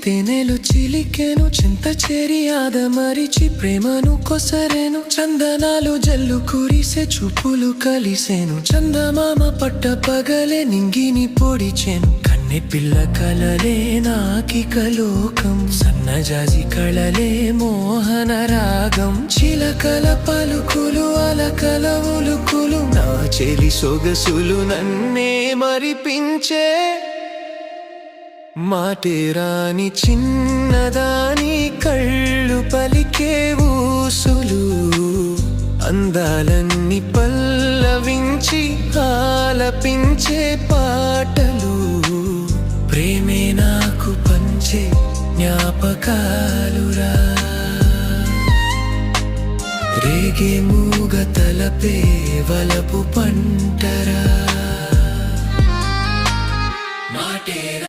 తేనెలు చిలికెను చింత చేరి ఆదమరిచి ప్రేమను కొసరెను చందనాలు జల్లు కురిసే చూపులు కలిసెను చందమామ పట్ట పగలే నింగిని పొడిచెను కన్నె పిల్ల కలలే నాకిక లోకం సన్నజాజి కళలే మోహన రాగం చిలకల పలుకులు అలకల ఉలుకులు నా చెలి సొగసులు నన్నే మరిపించే మాటేరాని చిన్నదాని కళ్ళు పలికే ఊసులు అందాలన్నీ పల్లవించి ఆలపించే పాటలు ప్రేమే నాకు పంచే జ్ఞాపకాలురా రేగే మూగ తలపే వలపు పంటరా